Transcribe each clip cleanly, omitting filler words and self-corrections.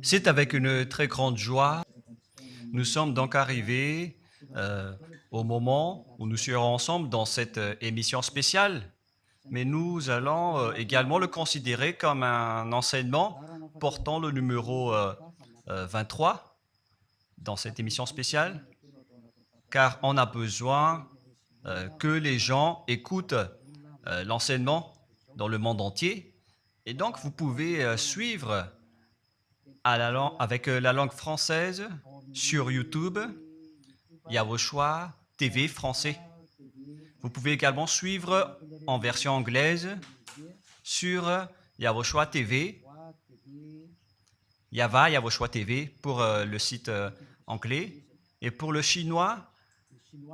C'est avec une très grande joie. Nous sommes donc arrivés au moment où nous serons ensemble dans cette émission spéciale, mais nous allons également le considérer comme un enseignement portant le numéro 23 dans cette émission spéciale, car on a besoin que les gens écoutent l'enseignement dans le monde entier. Et donc, vous pouvez suivre avec la langue française sur YouTube. Il y a vos choix TV français. Vous pouvez également suivre en version anglaise sur Il y a vos choix TV. Yava, il y a vos choix TV pour le site anglais. Et pour le chinois,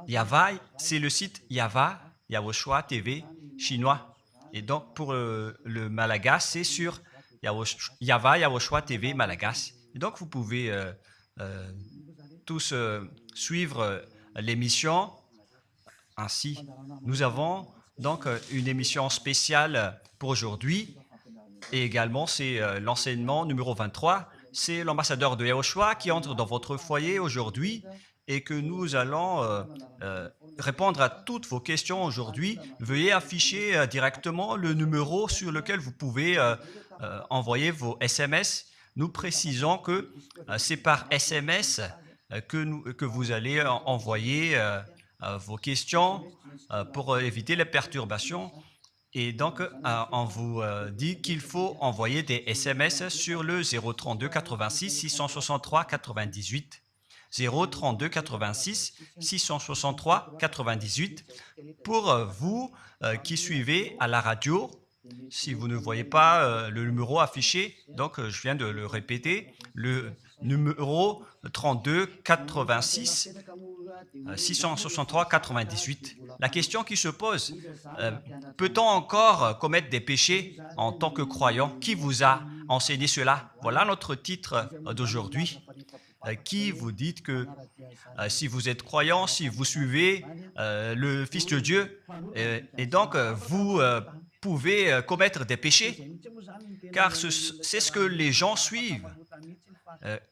Yava, c'est le site Yava, il y a vos choix TV chinois. Et donc pour le Malagas, c'est sur Yava, il y a vos choix TV Malagas. Et donc vous pouvez tous suivre l'émission ainsi. Nous avons donc une émission spéciale pour aujourd'hui et également c'est l'enseignement numéro 23. C'est l'ambassadeur de Yahushua qui entre dans votre foyer aujourd'hui et que nous allons répondre à toutes vos questions aujourd'hui. Veuillez afficher directement le numéro sur lequel vous pouvez envoyer vos SMS. Nous précisons que c'est par SMS que vous allez envoyer vos questions pour éviter les perturbations. Et donc, on vous dit qu'il faut envoyer des SMS sur le 032 86 663 98. 032 86 663 98 pour vous qui suivez à la radio. Si vous ne voyez pas le numéro affiché, donc je viens de le répéter, le numéro 32 86 663 98. La question qui se pose, peut-on encore commettre des péchés en tant que croyant? Qui vous a enseigné cela? Voilà notre titre d'aujourd'hui. Qui vous dites que si vous êtes croyant, si vous suivez le Fils de Dieu, et donc vous pouvez commettre des péchés, car c'est ce que les gens suivent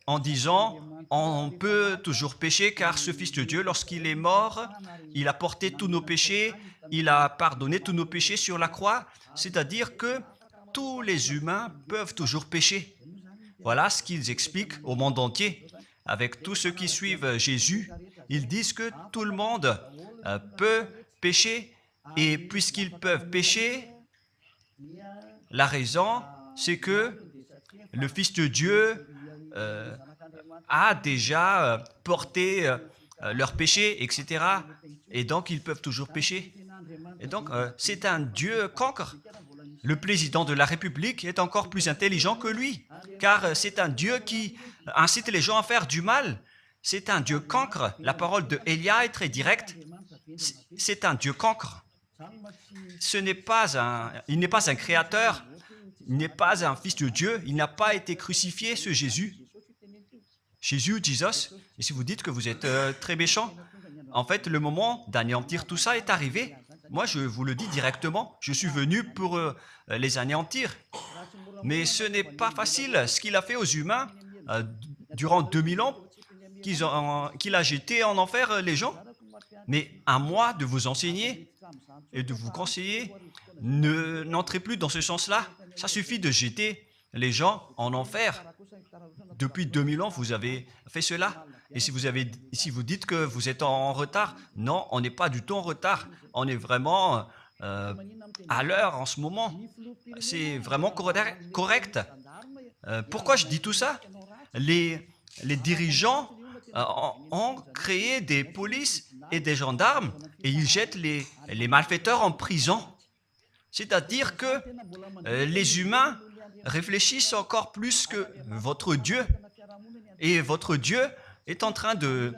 en disant on peut toujours pécher car ce Fils de Dieu, lorsqu'il est mort, il a porté tous nos péchés, il a pardonné tous nos péchés sur la croix, c'est-à-dire que tous les humains peuvent toujours pécher. Voilà ce qu'ils expliquent au monde entier. Avec tous ceux qui suivent Jésus, ils disent que tout le monde peut pécher et puisqu'ils peuvent pécher, la raison, c'est que le Fils de Dieu a déjà porté leurs péchés, etc. Et donc, ils peuvent toujours pécher. Et donc, c'est un Dieu cancre. Le président de la République est encore plus intelligent que lui, car c'est un Dieu qui incite les gens à faire du mal. C'est un Dieu cancre. La parole de Élia est très directe. C'est un Dieu cancre. Il n'est pas un créateur, il n'est pas un fils de Dieu, il n'a pas été crucifié, ce Jésus. Jésus, Jesus. Et si vous dites que vous êtes très méchant, en fait, le moment d'anéantir tout ça est arrivé. Moi, je vous le dis directement, je suis venu pour les anéantir. Mais ce n'est pas facile. Ce qu'il a fait aux humains durant 2000 ans, qu'il a jeté en enfer les gens. Mais à moi de vous enseigner et de vous conseiller, n'entrez plus dans ce sens-là. Ça suffit de jeter les gens en enfer. Depuis 2000 ans, vous avez fait cela. Et si vous dites que vous êtes en retard, non, on n'est pas du tout en retard. On est vraiment à l'heure en ce moment. C'est vraiment correct. Pourquoi je dis tout ça? Les dirigeants ont créé des polices et des gendarmes et ils jettent les malfaiteurs en prison. C'est-à-dire que les humains réfléchissent encore plus que votre Dieu. Et votre Dieu est en train de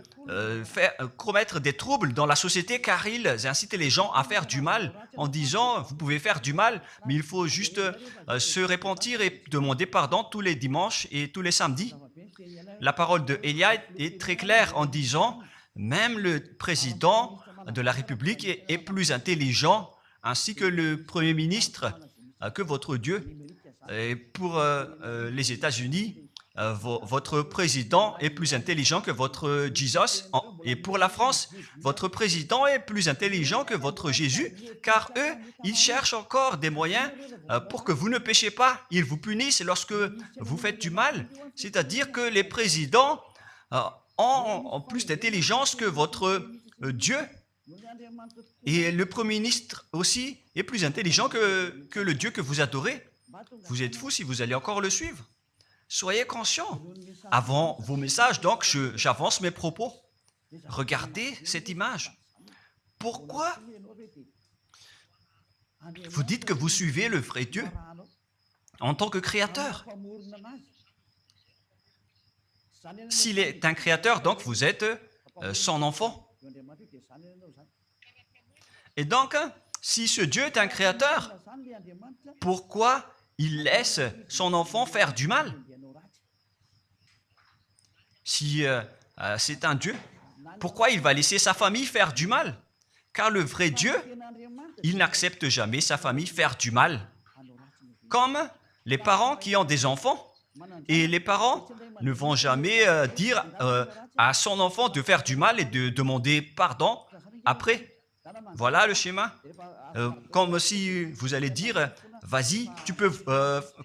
commettre des troubles dans la société car ils incitent les gens à faire du mal en disant vous pouvez faire du mal, mais il faut juste se repentir et demander pardon tous les dimanches et tous les samedis. La parole de Élia est très claire en disant même le président de la République est plus intelligent ainsi que le Premier ministre que votre Dieu. Et pour les États-Unis, votre président est plus intelligent que votre Jesus. Et pour la France, votre président est plus intelligent que votre Jésus, car eux, ils cherchent encore des moyens pour que vous ne péchiez pas. Ils vous punissent lorsque vous faites du mal. C'est-à-dire que les présidents ont plus d'intelligence que votre Dieu. Et le Premier ministre aussi est plus intelligent que le Dieu que vous adorez. Vous êtes fous si vous allez encore le suivre. Soyez conscients. Avant vos messages, donc, j'avance mes propos. Regardez cette image. Pourquoi vous dites que vous suivez le vrai Dieu en tant que créateur? S'il est un créateur, donc vous êtes son enfant. Et donc, si ce Dieu est un créateur, pourquoi il laisse son enfant faire du mal? Si c'est un Dieu, pourquoi il va laisser sa famille faire du mal? Car le vrai Dieu, il n'accepte jamais sa famille faire du mal. Comme les parents qui ont des enfants. Et les parents ne vont jamais dire à son enfant de faire du mal et de demander pardon après. Voilà le schéma. Comme si vous allez dire, vas-y, tu peux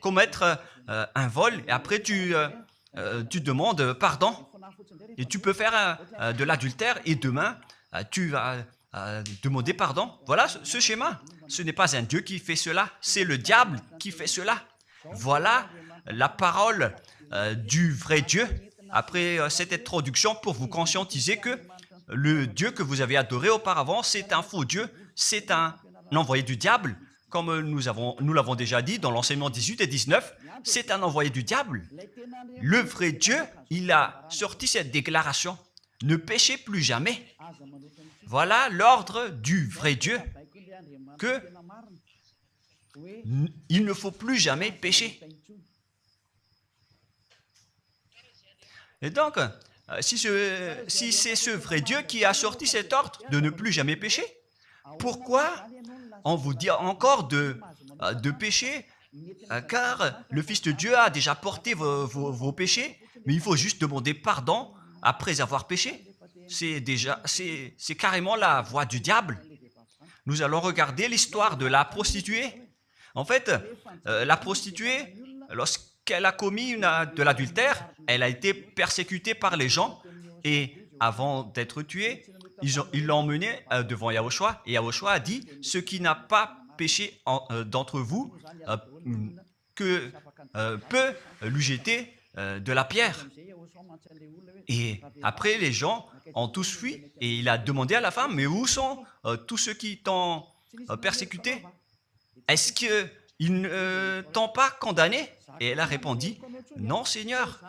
commettre un vol et après tu demandes pardon. Et tu peux faire de l'adultère et demain, tu vas demander pardon. Voilà ce schéma. Ce n'est pas un Dieu qui fait cela, c'est le diable qui fait cela. Voilà la parole du vrai Dieu. Après cette introduction, pour vous conscientiser que le Dieu que vous avez adoré auparavant, c'est un faux Dieu, c'est un envoyé du diable. Comme nous l'avons déjà dit dans l'enseignement 18 et 19, c'est un envoyé du diable. Le vrai Dieu, il a sorti cette déclaration. Ne péchez plus jamais. Voilà l'ordre du vrai Dieu, que il ne faut plus jamais pécher. Et donc, si c'est ce vrai Dieu qui a sorti cet ordre de ne plus jamais pécher, pourquoi on vous dit encore de pécher? Car le Fils de Dieu a déjà porté vos péchés, mais il faut juste demander pardon après avoir péché. C'est carrément la voie du diable. Nous allons regarder l'histoire de la prostituée. En fait, la prostituée, lorsqu'elle a commis de l'adultère, elle a été persécutée par les gens et avant d'être tuée, ils l'ont emmenée devant Yahushua et Yahushua a dit « Ce qui n'a pas péché d'entre vous peut lui jeter de la pierre. » Et après, les gens ont tous fui et il a demandé à la femme « Mais où sont tous ceux qui t'ont persécuté? Est-ce qu'ils ne t'ont pas condamné ?» Et elle a répondu « Non, Seigneur. »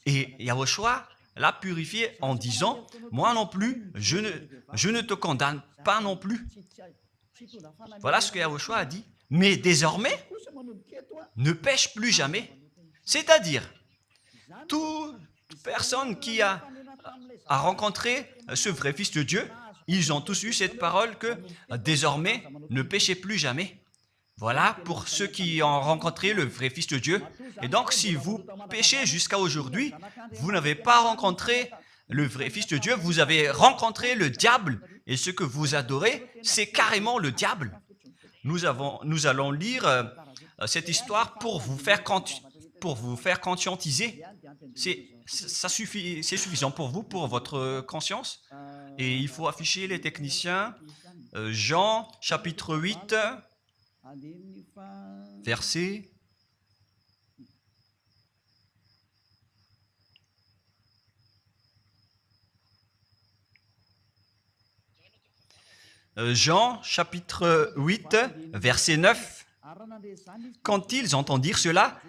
Et Yahushua l'a purifié en disant « Moi non plus, je ne te condamne pas non plus. » Voilà ce que Yahushua a dit. Mais désormais, ne pêche plus jamais. C'est-à-dire, toute personne qui a rencontré ce vrai Fils de Dieu, ils ont tous eu cette parole que désormais, ne péchez plus jamais. Voilà pour ceux qui ont rencontré le vrai Fils de Dieu. Et donc, si vous péchez jusqu'à aujourd'hui, vous n'avez pas rencontré le vrai Fils de Dieu, vous avez rencontré le diable. Et ce que vous adorez, c'est carrément le diable. Nous allons lire cette histoire pour vous faire conscientiser. C'est suffisant pour vous, pour votre conscience. Et il faut afficher les techniciens. Jean, chapitre 8, verset... Jean, chapitre 8, verset 9. Quand ils entendirent cela,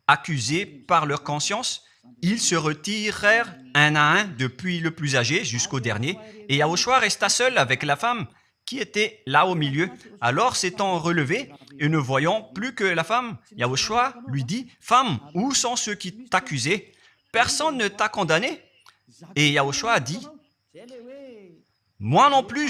accusés par leur conscience, ils se retirèrent un à un, depuis le plus âgé jusqu'au dernier, et Yahushua resta seul avec la femme qui était là au milieu. Alors, s'étant relevé et ne voyant plus que la femme, Yahushua lui dit, « Femme, où sont ceux qui t'accusaient? Personne ne t'a condamné ?» Et Yahushua a dit, « Moi non plus,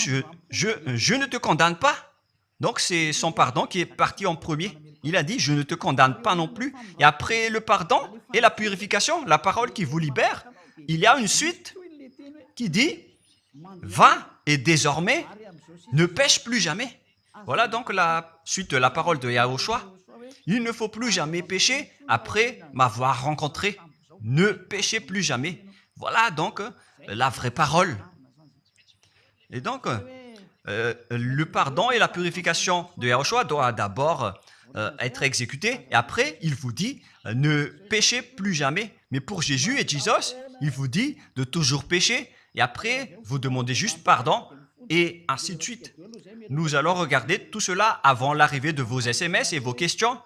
je ne te condamne pas. » Donc, c'est son pardon qui est parti en premier. il a dit, je ne te condamne pas non plus. Et après le pardon et la purification, la parole qui vous libère, il y a une suite qui dit, va et désormais, ne pêche plus jamais. Voilà donc la suite de la parole de Yahushua. Il ne faut plus jamais pécher après m'avoir rencontré. Ne péchez plus jamais. Voilà donc la vraie parole. Et donc, le pardon et la purification de Yahushua doivent d'abord être exécutés. Et après, il vous dit, ne péchez plus jamais. Mais pour Jésus et Jesus, il vous dit de toujours pécher. Et après, vous demandez juste pardon. Et ainsi de suite. Nous allons regarder tout cela avant l'arrivée de vos SMS et vos questions.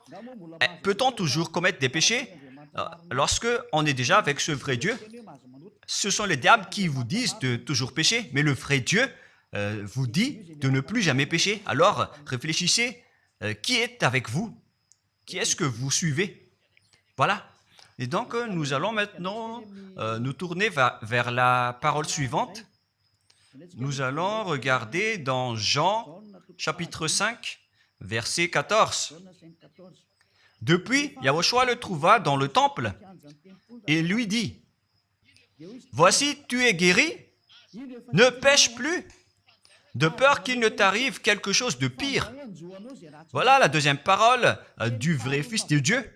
Peut-on toujours commettre des péchés lorsque on est déjà avec ce vrai Dieu? Ce sont les diables qui vous disent de toujours pécher, mais le vrai Dieu vous dit de ne plus jamais pécher. Alors, réfléchissez, qui est avec vous? Qui est-ce que vous suivez? Voilà. Et donc, nous allons maintenant nous tourner vers la parole suivante. Nous allons regarder dans Jean, chapitre 5, verset 14. Depuis, Yahushua le trouva dans le temple et lui dit, « Voici, tu es guéri, ne pêche plus, de peur qu'il ne t'arrive quelque chose de pire. » Voilà la deuxième parole du vrai Fils de Dieu.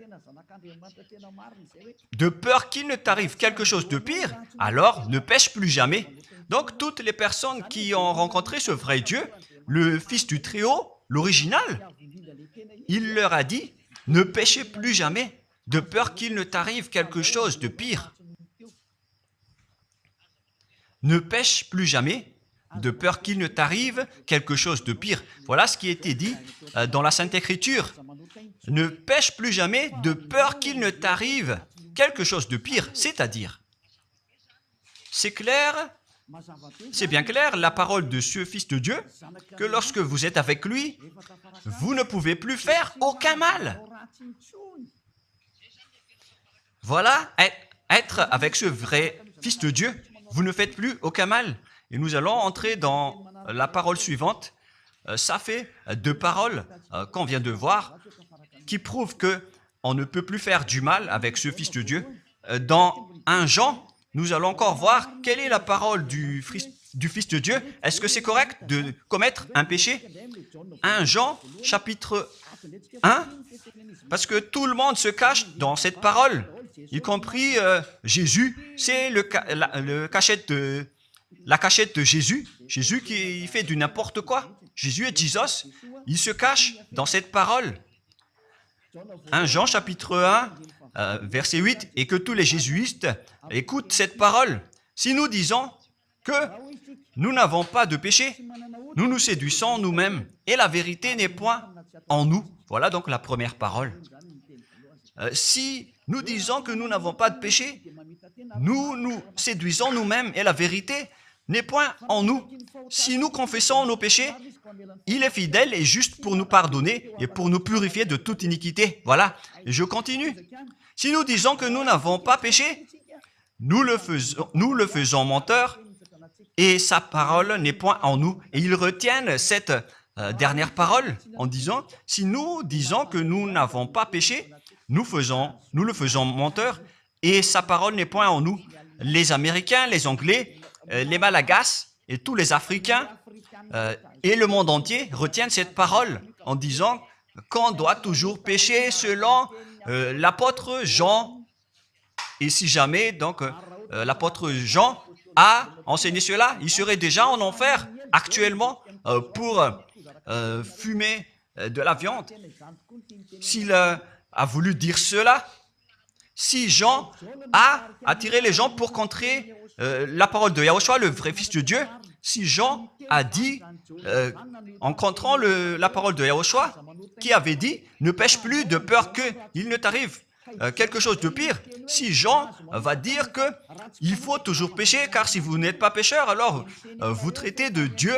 De peur qu'il ne t'arrive quelque chose de pire, alors ne pêche plus jamais. Donc, toutes les personnes qui ont rencontré ce vrai Dieu, le Fils du Très-Haut, l'original, il leur a dit, ne péchez plus jamais, de peur qu'il ne t'arrive quelque chose de pire. Ne pêche plus jamais, de peur qu'il ne t'arrive quelque chose de pire. Voilà ce qui a été dit dans la Sainte Écriture. Ne pêche plus jamais, de peur qu'il ne t'arrive quelque chose de pire. C'est-à-dire, c'est clair. C'est bien clair, la parole de ce Fils de Dieu, que lorsque vous êtes avec lui, vous ne pouvez plus faire aucun mal. Voilà, être avec ce vrai Fils de Dieu, vous ne faites plus aucun mal. Et nous allons entrer dans la parole suivante. Ça fait deux paroles qu'on vient de voir qui prouvent qu'on ne peut plus faire du mal avec ce Fils de Dieu. Dans 1 Jean, nous allons encore voir quelle est la parole du Fils de Dieu. Est-ce que c'est correct de commettre un péché? 1 Jean, chapitre 1, parce que tout le monde se cache dans cette parole, y compris Jésus. C'est la cachette de Jésus. Jésus qui fait du n'importe quoi. Jésus et Jesus, ils se cachent dans cette parole. 1 Jean, chapitre 1, verset 8, et que tous les jésuites écoutent cette parole. Si nous disons que nous n'avons pas de péché, nous nous séduisons nous-mêmes et la vérité n'est point en nous. Voilà donc la première parole. Si nous disons que nous n'avons pas de péché, nous nous séduisons nous-mêmes et la vérité n'est point en nous. Si nous confessons nos péchés, il est fidèle et juste pour nous pardonner et pour nous purifier de toute iniquité. Voilà, et je continue. Si nous disons que nous n'avons pas péché, nous le faisons menteur et sa parole n'est point en nous. Et ils retiennent cette dernière parole en disant, si nous disons que nous n'avons pas péché, nous le faisons menteur et sa parole n'est point en nous. Les Américains, les Anglais, les Malagasy et tous les Africains et le monde entier retiennent cette parole en disant qu'on doit toujours pécher selon l'apôtre Jean. Et si jamais donc l'apôtre Jean a enseigné cela, il serait déjà en enfer actuellement pour fumer de la viande. S'il a voulu dire cela, si Jean a attiré les gens pour contrer la parole de Yahushua, le vrai Fils de Dieu, si Jean a dit, en contrant la parole de Yahushua, qui avait dit, ne pêche plus de peur qu'il ne t'arrive quelque chose de pire. Si Jean va dire qu'il faut toujours pécher, car si vous n'êtes pas pécheur, alors vous traitez de Dieu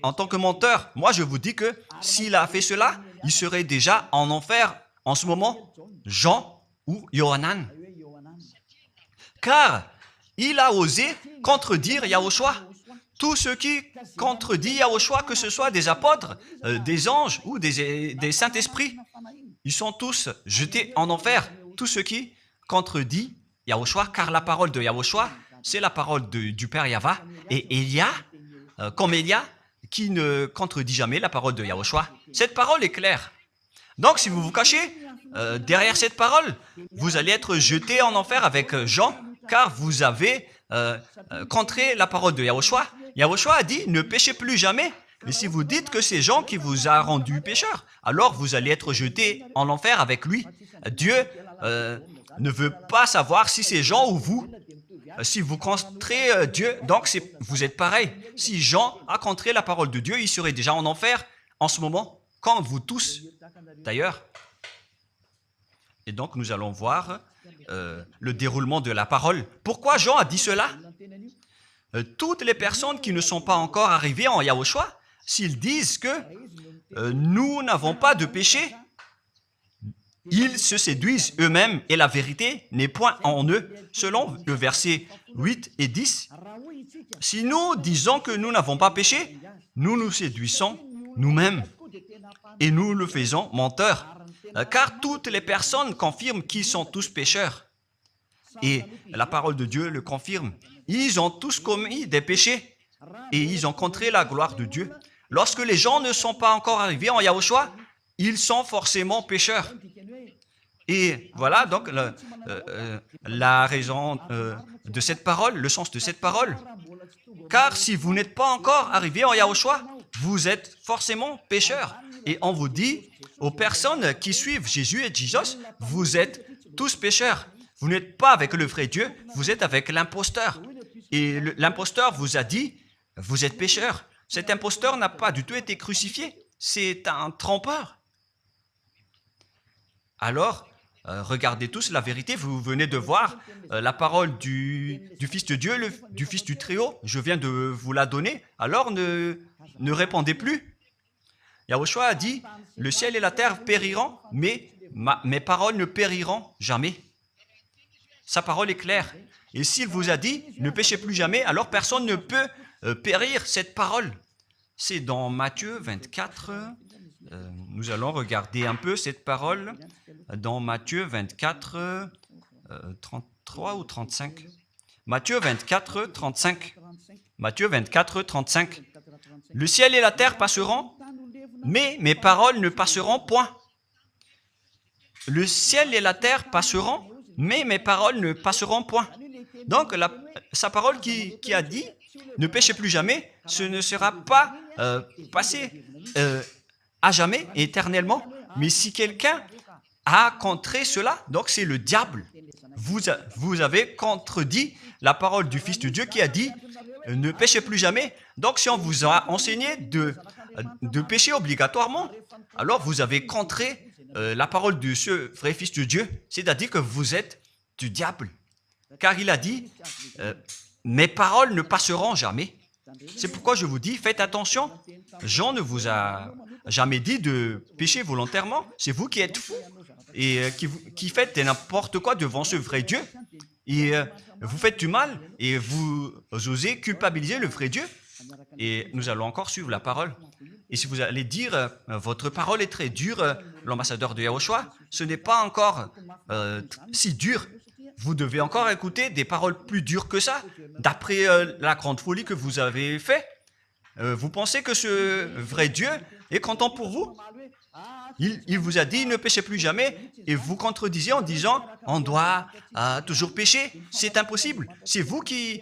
en tant que menteur. Moi, je vous dis que s'il a fait cela, il serait déjà en enfer en ce moment, Jean ou Yohanan. Car il a osé contredire Yahushua. Tout ce qui contredit Yahushua, que ce soit des apôtres, des anges ou des saints-esprits, ils sont tous jetés en enfer. Tous ceux qui contredisent Yahushua, car la parole de Yahushua, c'est la parole du Père Yahva. Et Élia, comme Élia, qui ne contredit jamais la parole de Yahushua. Cette parole est claire. Donc, si vous vous cachez derrière cette parole, vous allez être jeté en enfer avec Jean, car vous avez contré la parole de Yahushua. Yahushua a dit, ne péchez plus jamais. Mais si vous dites que c'est Jean qui vous a rendu pécheur, alors vous allez être jeté en enfer avec lui. Dieu ne veut pas savoir si c'est Jean ou vous. Si vous contrez Dieu, donc vous êtes pareil. Si Jean a contré la parole de Dieu, il serait déjà en enfer en ce moment, comme vous tous d'ailleurs. Et donc nous allons voir le déroulement de la parole. Pourquoi Jean a dit cela? Toutes les personnes qui ne sont pas encore arrivées en Yahushua, s'ils disent que nous n'avons pas de péché, ils se séduisent eux-mêmes et la vérité n'est point en eux. Selon le verset 8 et 10, si nous disons que nous n'avons pas péché, nous nous séduisons nous-mêmes et nous le faisons menteur. Car toutes les personnes confirment qu'ils sont tous pécheurs. Et la parole de Dieu le confirme. Ils ont tous commis des péchés et ils ont contré la gloire de Dieu. Lorsque les gens ne sont pas encore arrivés en Yahushua, ils sont forcément pécheurs. Et voilà donc la raison de cette parole, le sens de cette parole. Car si vous n'êtes pas encore arrivé en Yahushua, vous êtes forcément pécheurs. Et on vous dit aux personnes qui suivent Jésus et Jesus, vous êtes tous pécheurs. Vous n'êtes pas avec le vrai Dieu, vous êtes avec l'imposteur. Et l'imposteur vous a dit, vous êtes pécheurs. Cet imposteur n'a pas du tout été crucifié. C'est un trompeur. Alors, regardez tous la vérité. Vous venez de voir la parole du Fils de Dieu, du Fils du Très-Haut. Je viens de vous la donner. Alors, ne répondez plus. Yahushua a dit, le ciel et la terre périront, mais mes paroles ne périront jamais. Sa parole est claire. Et s'il vous a dit, ne péchez plus jamais, alors personne ne peut périr cette parole. C'est dans Matthieu 24. Nous allons regarder un peu cette parole dans Matthieu 24, 33 ou 35. Matthieu 24, 35. Matthieu 24, 35. Le ciel et la terre passeront, mais mes paroles ne passeront point. Le ciel et la terre passeront, mais mes paroles ne passeront point. Donc, sa parole qui a dit, ne péchez plus jamais, ce ne sera pas passé à jamais, éternellement. Mais si quelqu'un a contré cela, donc c'est le diable. Vous avez contredit la parole du Fils de Dieu qui a dit, ne péchez plus jamais. Donc, si on vous a enseigné de pécher obligatoirement, alors vous avez contré la parole de ce vrai Fils de Dieu, c'est-à-dire que vous êtes du diable. Car il a dit, mes paroles ne passeront jamais. C'est pourquoi je vous dis, faites attention. Jean ne vous a jamais dit de pécher volontairement. C'est vous qui êtes fous et qui faites n'importe quoi devant ce vrai Dieu. Et vous faites du mal et vous osez culpabiliser le vrai Dieu. Et nous allons encore suivre la parole. Et si vous allez dire, votre parole est très dure, l'ambassadeur de Yahushua, ce n'est pas encore si dur. Vous devez encore écouter des paroles plus dures que ça, d'après la grande folie que vous avez fait. Vous pensez que ce vrai Dieu est content pour vous? Il vous a dit, ne péchez plus jamais, et vous contredisez en disant, on doit toujours pécher. C'est impossible. C'est vous qui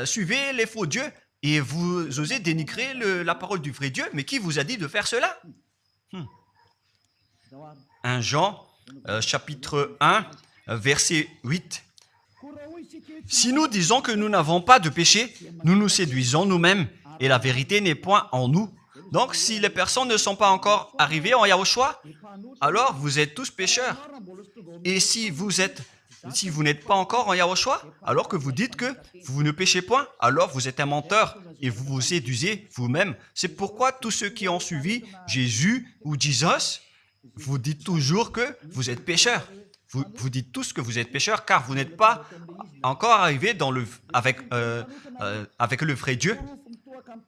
suivez les faux dieux, et vous osez dénigrer la parole du vrai Dieu. Mais qui vous a dit de faire cela? 1 Jean, chapitre 1, verset 8. Si nous disons que nous n'avons pas de péché, nous nous séduisons nous-mêmes, et la vérité n'est point en nous. Donc, si les personnes ne sont pas encore arrivées en Yahushua, alors vous êtes tous pécheurs. Et si vous n'êtes pas encore en Yahushua, alors que vous dites que vous ne péchez point, alors vous êtes un menteur et vous vous séduisez vous-même. C'est pourquoi tous ceux qui ont suivi Jésus ou Jesus, vous dites toujours que vous êtes pécheurs. Vous dites tous que vous êtes pécheurs car vous n'êtes pas encore arrivés avec le vrai Dieu.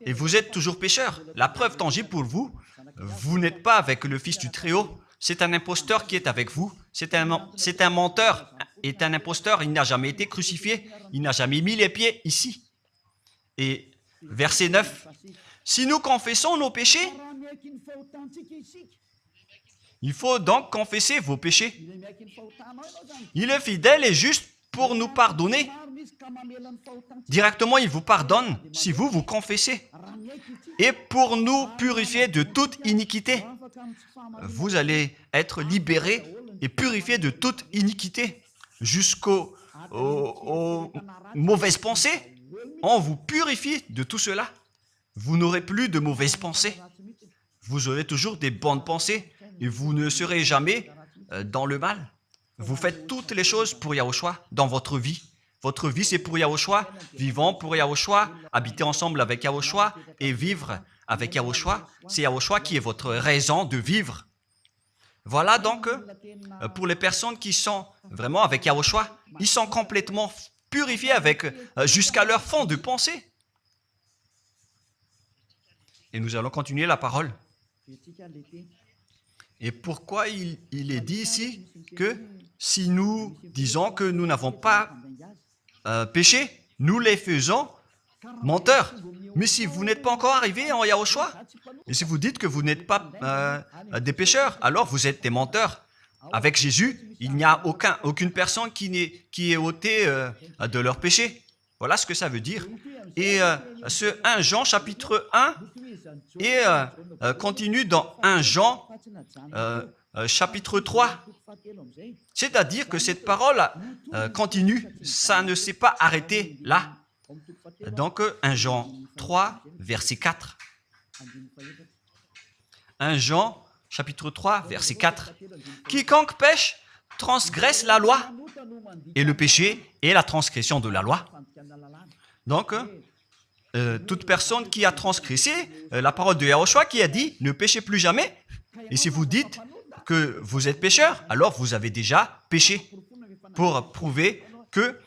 Et vous êtes toujours pécheurs. La preuve tangible pour vous, vous n'êtes pas avec le Fils du Très-Haut. c'est un imposteur qui est avec vous. C'est un menteur, est un imposteur. Il n'a jamais été crucifié. Il n'a jamais mis les pieds ici. Et verset 9. Si nous confessons nos péchés, il faut donc confesser vos péchés. Il est fidèle et juste pour nous pardonner. Directement, il vous pardonne si vous vous confessez. Et pour nous purifier de toute iniquité. Vous allez être libérés et purifiés de toute iniquité. Jusqu'aux mauvaises pensées. On vous purifie de tout cela. Vous n'aurez plus de mauvaises pensées. Vous aurez toujours des bonnes pensées. Et vous ne serez jamais dans le mal. Vous faites toutes les choses pour Yahushua dans votre vie. Votre vie, c'est pour Yahushua. Vivons pour Yahushua. Habiter ensemble avec Yahushua et vivre avec Yahushua. C'est Yahushua qui est votre raison de vivre. Voilà donc, pour les personnes qui sont vraiment avec Yahushua, ils sont complètement purifiés jusqu'à leur fond de pensée. Et nous allons continuer la parole. Et pourquoi il est dit ici que si nous disons que nous n'avons pas péché, nous les faisons menteurs. Mais si vous n'êtes pas encore arrivé en Yahushua, et si vous dites que vous n'êtes pas des pécheurs, alors vous êtes des menteurs. Avec Jésus, il n'y a aucune personne qui est ôtée de leur péché. Voilà ce que ça veut dire. Et ce 1 Jean chapitre 1 et continue dans 1 Jean chapitre 3. C'est-à-dire que cette parole continue, ça ne s'est pas arrêté là. Donc 1 Jean 3, verset 4. 1 Jean chapitre 3, verset 4. Quiconque pêche transgresse la loi, et le péché est la transgression de la loi. Donc, toute personne qui a transgressé la parole de Yahushua qui a dit « Ne péchez plus jamais ». Et si vous dites que vous êtes pécheur, alors vous avez déjà péché pour prouver que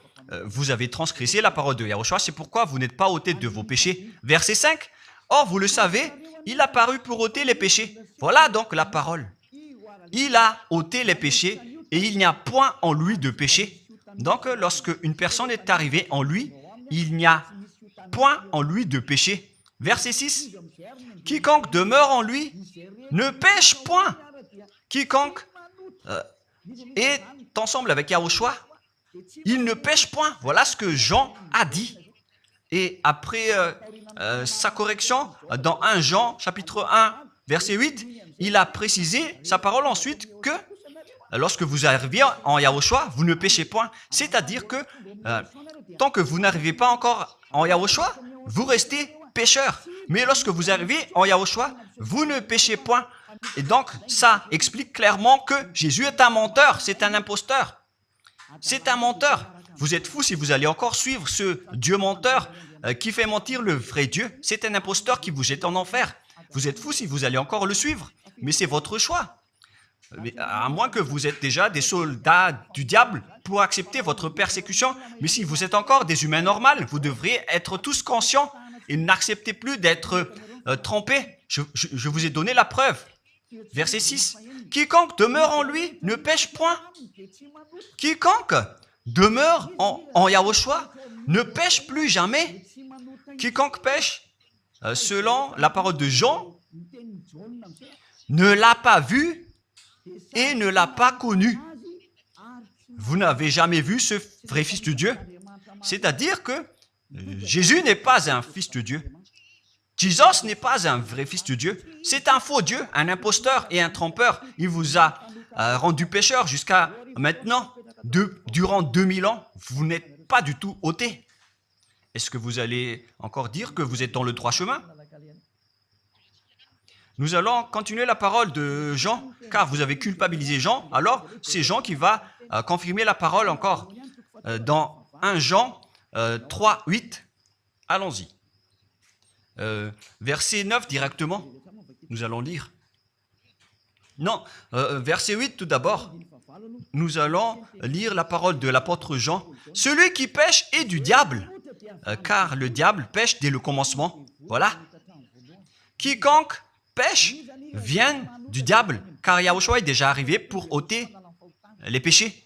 vous avez transgressé la parole de Yahushua. C'est pourquoi vous n'êtes pas ôté de vos péchés. Verset 5. Or, vous le savez, il a paru pour ôter les péchés. Voilà donc la parole. Il a ôté les péchés et il n'y a point en lui de péché. Donc, lorsque une personne est arrivée en lui, il n'y a point en lui de péché. Verset 6. Quiconque demeure en lui ne pêche point. Quiconque est ensemble avec Yahushua, il ne pêche point. Voilà ce que Jean a dit. Et après sa correction, dans 1 Jean, chapitre 1, verset 8, il a précisé sa parole ensuite que lorsque vous arrivez en Yahushua, vous ne péchez point. C'est-à-dire que tant que vous n'arrivez pas encore en Yahushua, vous restez pécheur. Mais lorsque vous arrivez en Yahushua, vous ne péchez point. Et donc, ça explique clairement que Jésus est un menteur, c'est un imposteur. C'est un menteur. Vous êtes fous si vous allez encore suivre ce Dieu menteur qui fait mentir le vrai Dieu. C'est un imposteur qui vous jette en enfer. Vous êtes fous si vous allez encore le suivre. Mais c'est votre choix. Mais à moins que vous êtes déjà des soldats du diable pour accepter votre persécution. Mais si vous êtes encore des humains normaux, vous devriez être tous conscients et n'acceptez plus d'être trompés. Je vous ai donné la preuve. Verset 6. Quiconque demeure en lui ne pêche point. Quiconque demeure en Yahushua ne pêche plus jamais. Quiconque pêche, selon la parole de Jean, ne l'a pas vu et ne l'a pas connu. Vous n'avez jamais vu ce vrai Fils de Dieu. C'est-à-dire que Jésus n'est pas un Fils de Dieu. Jésus n'est pas un vrai Fils de Dieu. C'est un faux Dieu, un imposteur et un trompeur. Il vous a rendu pécheur jusqu'à maintenant. Durant 2000 ans, vous n'êtes pas du tout ôté. Est-ce que vous allez encore dire que vous êtes dans le droit chemin? Nous allons continuer la parole de Jean, car vous avez culpabilisé Jean. Alors, c'est Jean qui va confirmer la parole encore. Dans 1 Jean 3, 8, allons-y. Verset 9 directement, nous allons lire. Non, verset 8 tout d'abord. Nous allons lire la parole de l'apôtre Jean. Celui qui pêche est du diable, car le diable pêche dès le commencement. Voilà. Quiconque pêche vient du diable, car Yahushua est déjà arrivé pour ôter les péchés.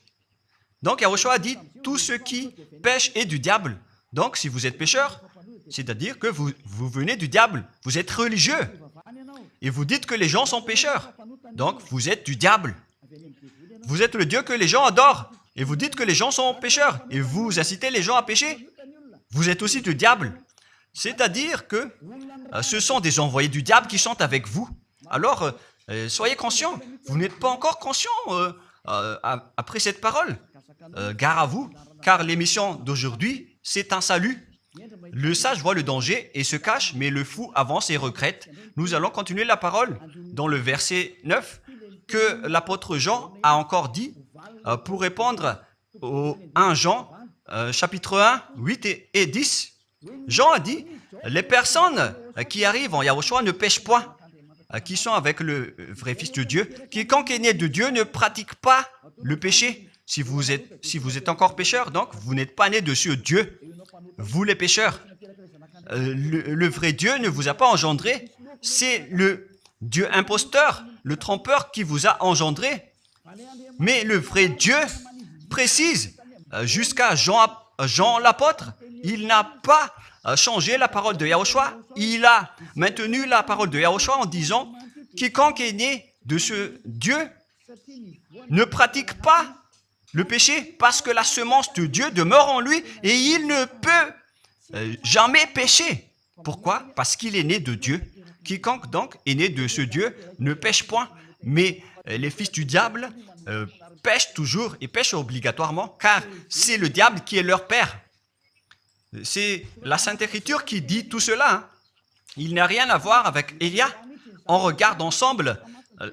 Donc Yahushua dit, tout ce qui pêche est du diable. Donc si vous êtes pécheur, c'est-à-dire que vous venez du diable, vous êtes religieux, et vous dites que les gens sont pécheurs. Donc vous êtes du diable. Vous êtes le Dieu que les gens adorent, et vous dites que les gens sont pécheurs, et vous incitez les gens à pécher. Vous êtes aussi du diable. C'est-à-dire que ce sont des envoyés du diable qui sont avec vous. Alors, soyez conscients. Vous n'êtes pas encore conscients après cette parole. Gare à vous, car l'émission d'aujourd'hui, c'est un salut. Le sage voit le danger et se cache, mais le fou avance et regrette. Nous allons continuer la parole dans le verset 9 que l'apôtre Jean a encore dit pour répondre au 1 Jean, chapitre 1, 8 et 10. Jean a dit, les personnes qui arrivent en Yahushua ne pêchent point, qui sont avec le vrai Fils de Dieu. Quiconque est né de Dieu ne pratique pas le péché. Si vous êtes encore pécheur, donc vous n'êtes pas né de ce Dieu. Vous les pécheurs. Le vrai Dieu ne vous a pas engendré. C'est le Dieu imposteur, le trompeur qui vous a engendré. Mais le vrai Dieu précise, jusqu'à Jean l'apôtre, il n'a pas changé la parole de Yahushua. Il a maintenu la parole de Yahushua en disant, quiconque est né de ce Dieu ne pratique pas le péché parce que la semence de Dieu demeure en lui et il ne peut jamais pécher. Pourquoi? Parce qu'il est né de Dieu. Quiconque donc est né de ce Dieu ne pêche point. Mais les fils du diable pêchent toujours et pêchent obligatoirement car c'est le diable qui est leur père. C'est la Sainte Écriture qui dit tout cela. Hein. Il n'a rien à voir avec Élia. On regarde ensemble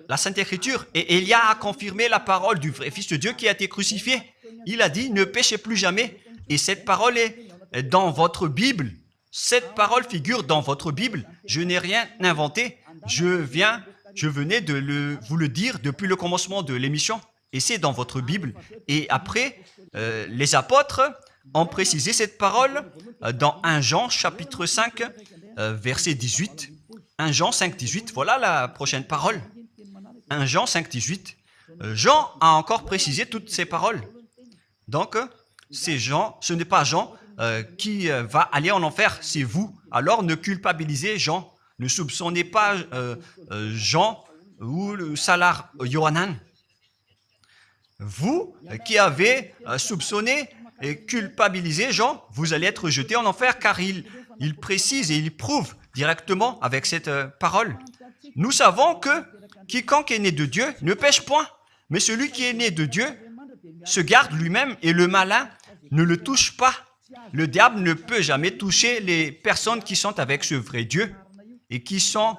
la Sainte Écriture et Élia a confirmé la parole du vrai Fils de Dieu qui a été crucifié. Il a dit, ne péchez plus jamais. Et cette parole est dans votre Bible. Cette parole figure dans votre Bible. Je n'ai rien inventé. Je venais de vous le dire depuis le commencement de l'émission. Et c'est dans votre Bible. Et après, les apôtres ont précisé cette parole dans 1 Jean chapitre 5, verset 18. 1 Jean 5, 18, voilà la prochaine parole. 1 Jean 5, 18. Jean a encore précisé toutes ces paroles. Donc, c'est Jean, ce n'est pas Jean qui va aller en enfer, c'est vous. Alors, ne culpabilisez Jean. Ne soupçonnez pas Jean ou le Salar Yohanan. Vous qui avez soupçonné et culpabilisé Jean, vous allez être jeté en enfer car il précise et il prouve directement avec cette parole. Nous savons que quiconque est né de Dieu ne pêche point, mais celui qui est né de Dieu se garde lui-même et le malin ne le touche pas. Le diable ne peut jamais toucher les personnes qui sont avec ce vrai Dieu et qui sont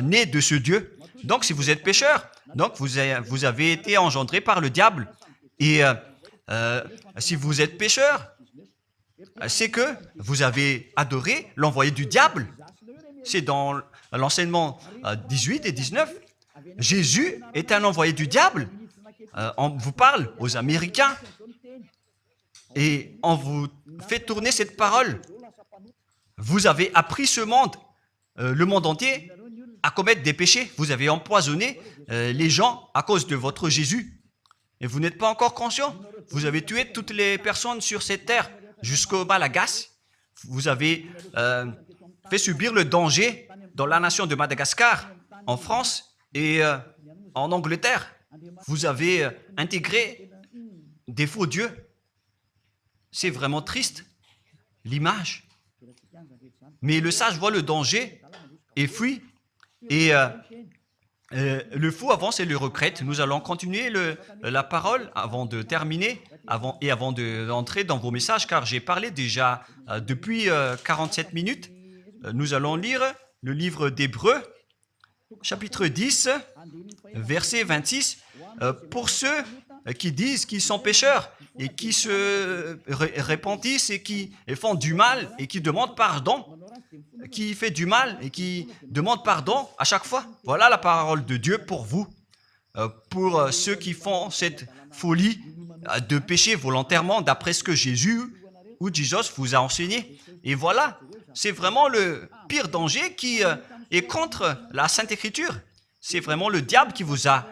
nées de ce Dieu. Donc, si vous êtes pécheur, donc vous avez été engendré par le diable. Et si vous êtes pécheur, c'est que vous avez adoré l'envoyé du diable. C'est dans l'enseignement 18 et 19. Jésus est un envoyé du diable. On vous parle aux Américains et on vous fait tourner cette parole. Vous avez appris ce monde, le monde entier, à commettre des péchés. Vous avez empoisonné les gens à cause de votre Jésus. Et vous n'êtes pas encore conscient. Vous avez tué toutes les personnes sur cette terre jusqu'au Malagasy. Vous avez fait subir le danger dans la nation de Madagascar, en France et en Angleterre. Vous avez intégré des faux dieux. C'est vraiment triste, l'image. Mais le sage voit le danger et fuit. Et le fou avance et le regrette. Nous allons continuer la parole avant de terminer avant d'entrer dans vos messages, car j'ai parlé déjà depuis 47 minutes. Nous allons lire le livre d'Hébreux, chapitre 10, verset 26. Pour ceux qui disent qu'ils sont pécheurs et qui se repentissent et qui font du mal et qui demandent pardon, qui fait du mal et qui demande pardon à chaque fois. Voilà la parole de Dieu pour vous, pour ceux qui font cette folie de pécher volontairement d'après ce que Jésus ou Jesus vous a enseigné. Et voilà, c'est vraiment le pire danger qui et contre la Sainte Écriture. C'est vraiment le diable qui vous a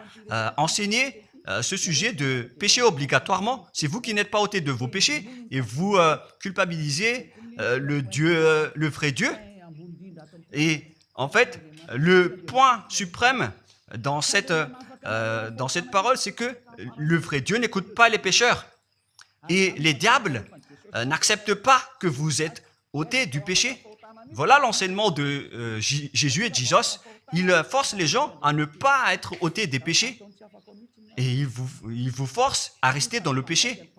enseigné ce sujet de péché obligatoirement. C'est vous qui n'êtes pas ôté de vos péchés et vous culpabilisez le vrai Dieu. Et en fait, le point suprême dans cette parole, c'est que le vrai Dieu n'écoute pas les pécheurs. Et les diables n'acceptent pas que vous êtes ôtés du péché. Voilà l'enseignement de Jésus et de Jesus. Il force les gens à ne pas être ôtés des péchés. Et il vous force à rester dans le péché.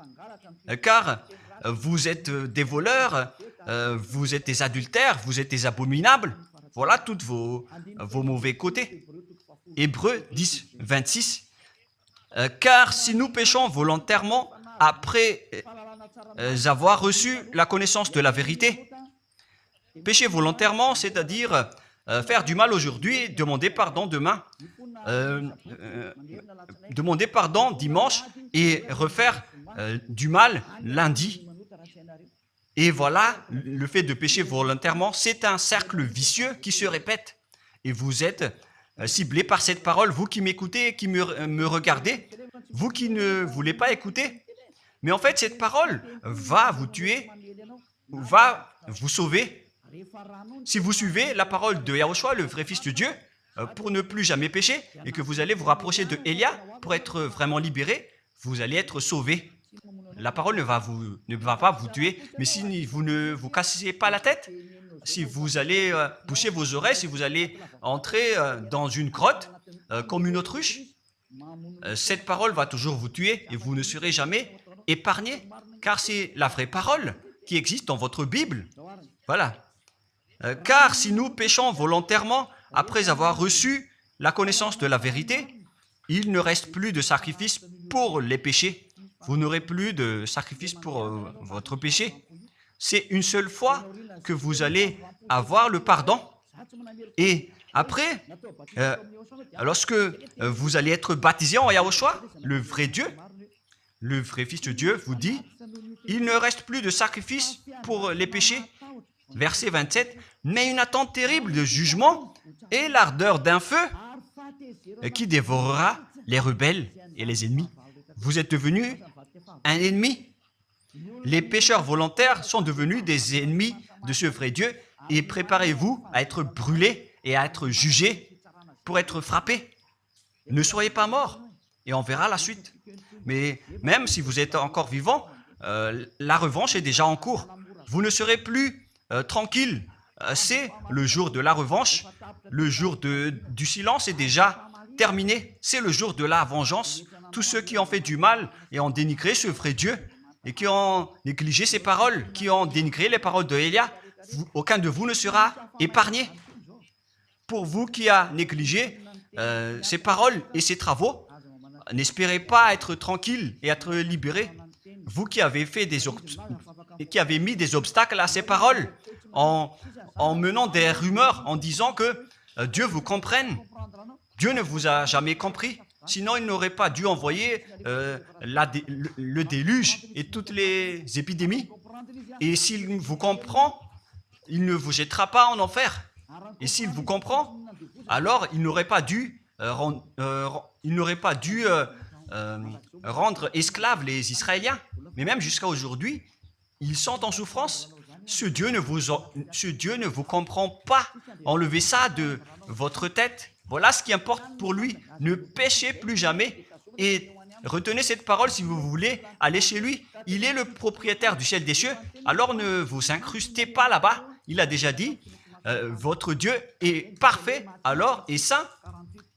Car vous êtes des voleurs, vous êtes des adultères, vous êtes des abominables. Voilà tous vos mauvais côtés. Hébreux 10, 26. Car si nous péchons volontairement après avoir reçu la connaissance de la vérité, pécher volontairement, c'est-à-dire faire du mal aujourd'hui, demander pardon demain, demander pardon dimanche et refaire du mal lundi. Et voilà, le fait de pécher volontairement, c'est un cercle vicieux qui se répète. Et vous êtes ciblé par cette parole, vous qui m'écoutez, qui me regardez, vous qui ne voulez pas écouter. Mais en fait, cette parole va vous tuer, va vous sauver. Si vous suivez la parole de Yahushua, le vrai Fils de Dieu, pour ne plus jamais pécher, et que vous allez vous rapprocher de Élia pour être vraiment libéré, vous allez être sauvé. La parole ne va pas vous tuer, mais si vous ne vous cassez pas la tête, si vous allez boucher vos oreilles, si vous allez entrer dans une grotte comme une autruche, cette parole va toujours vous tuer et vous ne serez jamais épargné, car c'est la vraie parole qui existe dans votre Bible. Voilà. Car si nous péchons volontairement après avoir reçu la connaissance de la vérité, il ne reste plus de sacrifice pour les péchés. Vous n'aurez plus de sacrifice pour votre péché. C'est une seule fois que vous allez avoir le pardon. Et après, lorsque vous allez être baptisé en Yahushua, le vrai Dieu, le vrai Fils de Dieu vous dit, il ne reste plus de sacrifice pour les péchés. Verset 27, mais une attente terrible de jugement et l'ardeur d'un feu qui dévorera les rebelles et les ennemis. Vous êtes devenu un ennemi. Les pécheurs volontaires sont devenus des ennemis de ce vrai Dieu et préparez-vous à être brûlés et à être jugés pour être frappés. Ne soyez pas morts et on verra la suite. Mais même si vous êtes encore vivant, la revanche est déjà en cours. Vous ne serez plus tranquille. C'est le jour de la revanche. Le jour du silence est déjà terminé. C'est le jour de la vengeance. Tous ceux qui ont fait du mal et ont dénigré ce vrai Dieu et qui ont négligé ses paroles, qui ont dénigré les paroles de Élia, aucun de vous ne sera épargné. Pour vous qui avez négligé ses paroles et ses travaux, n'espérez pas être tranquille et être libéré. Vous qui avez mis des obstacles à ces paroles en menant des rumeurs, en disant que Dieu vous comprenne. Dieu ne vous a jamais compris. Sinon, il n'aurait pas dû envoyer le déluge et toutes les épidémies. Et s'il vous comprend, il ne vous jettera pas en enfer. Et s'il vous comprend, alors il n'aurait pas dû rendre esclaves les Israéliens. Mais même jusqu'à aujourd'hui, ils sont en souffrance. Ce Dieu ne vous comprend pas. Enlevez ça de votre tête. Voilà ce qui importe pour lui. Ne péchez plus jamais. Et retenez cette parole si vous voulez aller chez lui. Il est le propriétaire du ciel des cieux. Alors ne vous incrustez pas là-bas. Il a déjà dit, votre Dieu est parfait, alors est saint.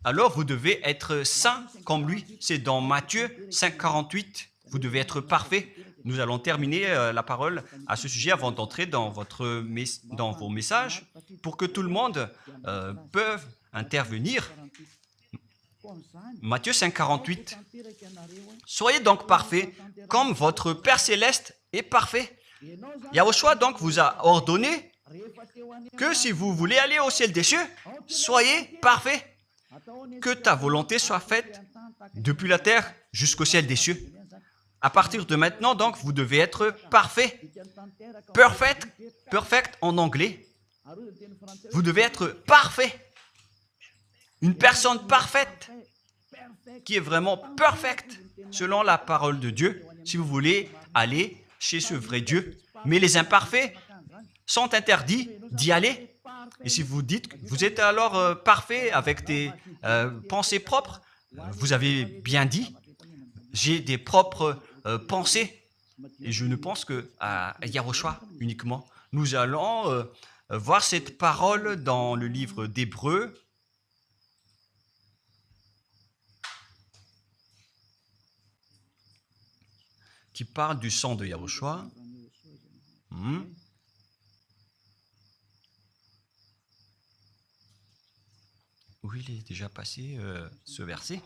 Alors vous devez être saint comme lui. C'est dans Matthieu 5, 48. Vous devez être parfait. Nous allons terminer la parole à ce sujet avant d'entrer dans vos messages pour que tout le monde peut intervenir. Matthieu 5, 48. Soyez donc parfaits comme votre Père Céleste est parfait. Yahushua donc vous a ordonné que si vous voulez aller au ciel des cieux, soyez parfaits. Que ta volonté soit faite depuis la terre jusqu'au ciel des cieux. À partir de maintenant, donc, vous devez être parfait. Perfect en anglais. Vous devez être parfait. Une personne parfaite, qui est vraiment parfaite, selon la parole de Dieu, si vous voulez aller chez ce vrai Dieu. Mais les imparfaits sont interdits d'y aller. Et si vous dites que vous êtes alors parfait avec des pensées propres, vous avez bien dit, j'ai des propres pensées. Et je ne pense qu'à Yahushua uniquement. Nous allons voir cette parole dans le livre d'Hébreux. Qui parle du sang de Yahushua. Où il est déjà passé ce verset.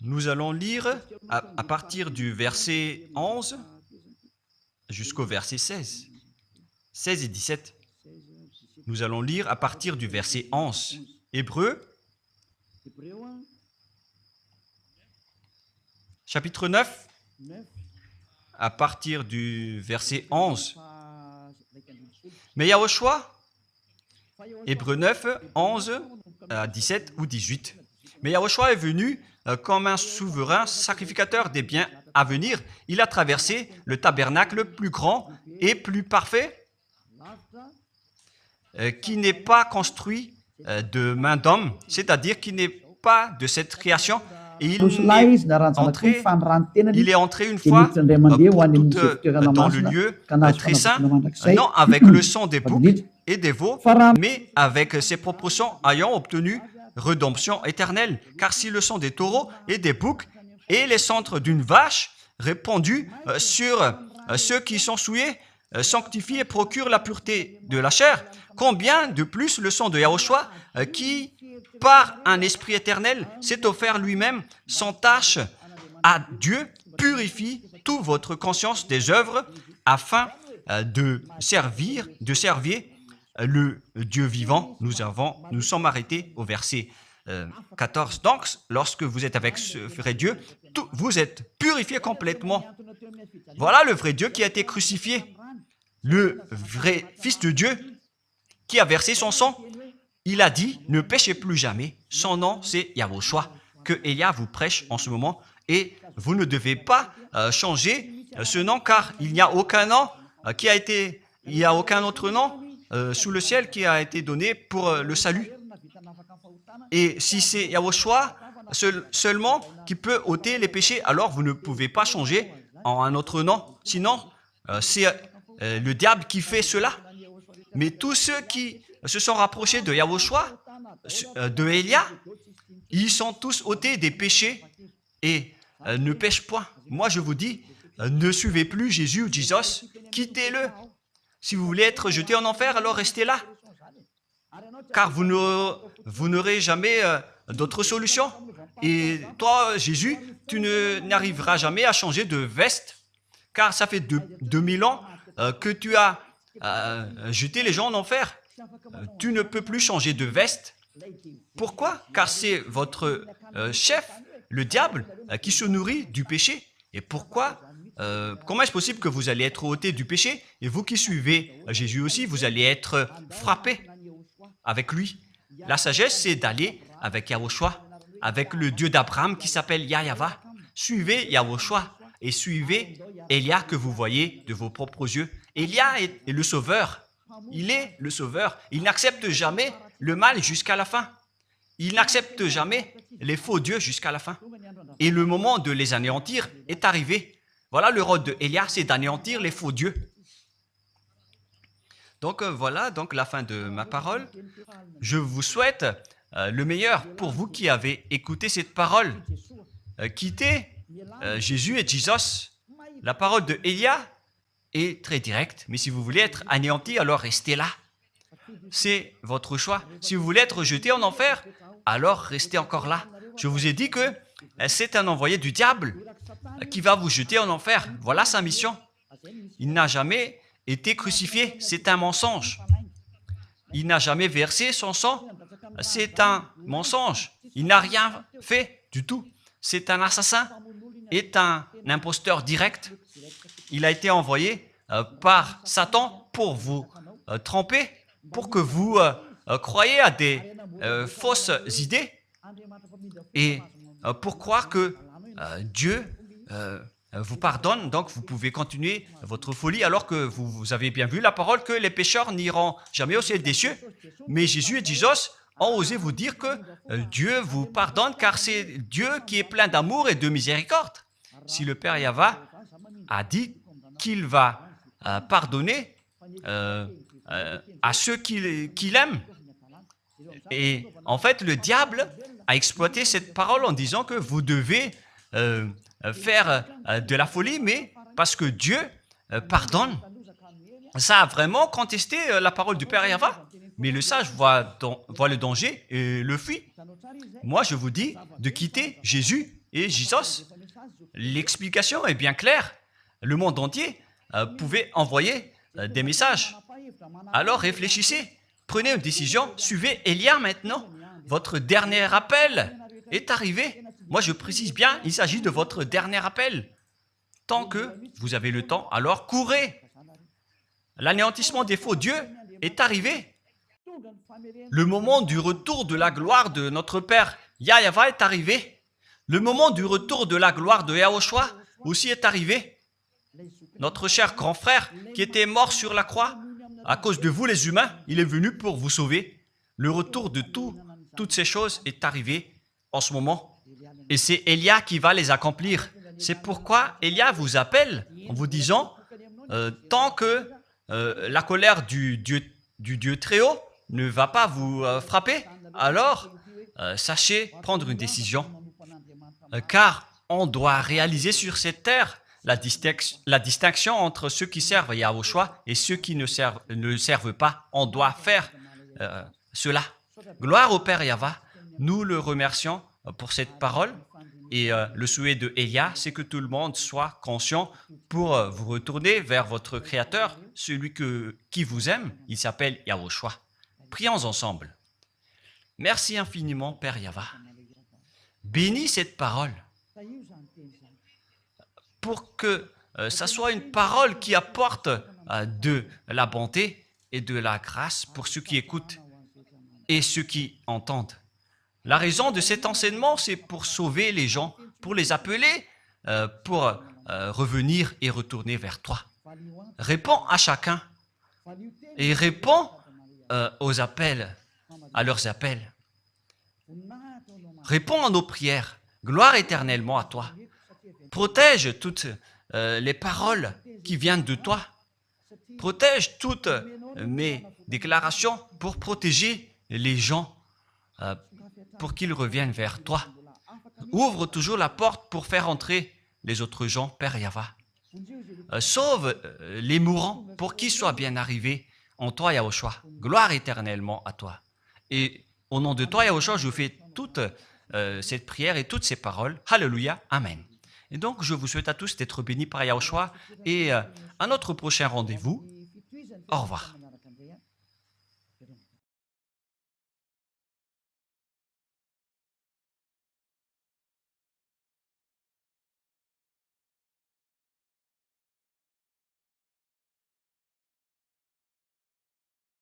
Nous allons lire à partir du verset 11 jusqu'au verset 16. 16 et 17. Nous allons lire à partir du verset 11. Hébreux, chapitre 9, à partir du verset 11. Mais Yahushua, Hébreux 9, 11 à 17 ou 18. Mais Yahushua est venu comme un souverain sacrificateur des biens à venir. Il a traversé le tabernacle plus grand et plus parfait, qui n'est pas construit de main d'homme, c'est-à-dire qui n'est pas de cette création. Et il est entré une fois pour toutes dans le lieu très saint, non avec le sang des boucs et des veaux, mais avec ses propres sangs ayant obtenu rédemption éternelle. Car si le sang des taureaux et des boucs et les cendres d'une vache répandus sur ceux qui sont souillés sanctifient et procurent la pureté de la chair, combien de plus le sang de Yahushua qui, par un esprit éternel, s'est offert lui-même sans tâche à Dieu, purifie toute votre conscience des œuvres afin de servir le Dieu vivant. Nous sommes arrêtés au verset 14. Donc, lorsque vous êtes avec ce vrai Dieu, vous êtes purifié complètement. Voilà le vrai Dieu qui a été crucifié. Le vrai Fils de Dieu qui a versé son sang. Il a dit, ne péchez plus jamais. Son nom, c'est Yahushua, que Elia vous prêche en ce moment. Et vous ne devez pas changer ce nom, car il n'y a aucun nom il n'y a aucun autre nom sous le ciel qui a été donné pour le salut. Et si c'est Yahushua seulement qui peut ôter les péchés, alors vous ne pouvez pas changer en un autre nom. Sinon, c'est le diable qui fait cela. Mais tous ceux qui se sont rapprochés de Yahushua, de Elia, ils sont tous ôtés des péchés et ne pêchent point. Moi, je vous dis, ne suivez plus Jésus ou Jesus, quittez-le. Si vous voulez être jeté en enfer, alors restez là. Car vous n'aurez jamais d'autre solution. Et toi, Jésus, tu n'arriveras jamais à changer de veste, car ça fait 2000 ans que tu as jeté les gens en enfer. Tu ne peux plus changer de veste. Pourquoi? Car c'est votre chef, le diable, qui se nourrit du péché. Et pourquoi? Comment est-ce possible que vous allez être ôté du péché et vous qui suivez Jésus aussi, vous allez être frappé avec lui? La sagesse, c'est d'aller avec Yahushua, avec le Dieu d'Abraham qui s'appelle Yahva. Suivez Yahushua et suivez Elia que vous voyez de vos propres yeux. Elia est le sauveur. Il est le sauveur. Il n'accepte jamais le mal jusqu'à la fin. Il n'accepte jamais les faux dieux jusqu'à la fin. Et le moment de les anéantir est arrivé. Voilà le rôle de Elia, c'est d'anéantir les faux dieux. Donc voilà donc la fin de ma parole. Je vous souhaite le meilleur pour vous qui avez écouté cette parole. Quittez Jésus et Jesus. La parole de Elia est très directe, mais si vous voulez être anéanti, alors restez là. C'est votre choix. Si vous voulez être jeté en enfer, alors restez encore là. Je vous ai dit que c'est un envoyé du diable qui va vous jeter en enfer. Voilà sa mission. Il n'a jamais été crucifié. C'est un mensonge. Il n'a jamais versé son sang. C'est un mensonge. Il n'a rien fait du tout. C'est un assassin. Est un imposteur direct. Il a été envoyé par Satan pour vous tromper pour que vous croyez à des fausses idées et pour croire que Dieu vous pardonne, donc vous pouvez continuer votre folie alors que vous avez bien vu la parole que les pécheurs n'iront jamais au ciel des cieux. Mais Jésus et Jesus ont osé vous dire que Dieu vous pardonne car c'est Dieu qui est plein d'amour et de miséricorde. Si le Père Yahva a dit qu'il va pardonner à ceux qu'il aime, et en fait le diable a exploité cette parole en disant que vous devez faire de la folie, mais parce que Dieu pardonne. Ça a vraiment contesté la parole du Père Yahva. Mais le sage voit le danger et le fuit. Moi, je vous dis de quitter Jésus et Jesus. L'explication est bien claire. Le monde entier pouvait envoyer des messages. Alors réfléchissez, prenez une décision, suivez Élia maintenant. Votre dernier appel est arrivé. Moi, je précise bien, il s'agit de votre dernier appel. Tant que vous avez le temps, alors courez. L'anéantissement des faux dieux est arrivé. Le moment du retour de la gloire de notre Père Yahva est arrivé. Le moment du retour de la gloire de Yahushua aussi est arrivé. Notre cher grand frère qui était mort sur la croix, à cause de vous les humains, il est venu pour vous sauver. Le retour de toutes ces choses est arrivé en ce moment. Et c'est Élia qui va les accomplir. C'est pourquoi Élia vous appelle en vous disant, tant que la colère du Dieu très haut ne va pas vous frapper, alors sachez prendre une décision. Car on doit réaliser sur cette terre la distinction entre ceux qui servent Yahushua et ceux qui ne servent pas. On doit faire cela. Gloire au Père Yahva. Nous le remercions pour cette parole. Et le souhait de Élia, c'est que tout le monde soit conscient pour vous retourner vers votre Créateur, celui qui vous aime. Il s'appelle Yahushua. Prions ensemble. Merci infiniment, Père Yahva. Bénis cette parole pour que ça soit une parole qui apporte de la bonté et de la grâce pour ceux qui écoutent et ceux qui entendent. La raison de cet enseignement, c'est pour sauver les gens, pour les appeler, pour revenir et retourner vers toi. Réponds à chacun et réponds aux appels, à leurs appels. Réponds à nos prières. Gloire éternellement à toi. Protège toutes les paroles qui viennent de toi. Protège toutes mes déclarations pour protéger les gens, pour qu'ils reviennent vers toi. Ouvre toujours la porte pour faire entrer les autres gens, Père Yahva. Sauve les mourants pour qu'ils soient bien arrivés en toi, Yahushua. Gloire éternellement à toi. Et au nom de toi, Yahushua, je fais toute cette prière et toutes ces paroles. Alléluia. Amen. Et donc, je vous souhaite à tous d'être bénis par Yahushua et à notre prochain rendez-vous. Au revoir.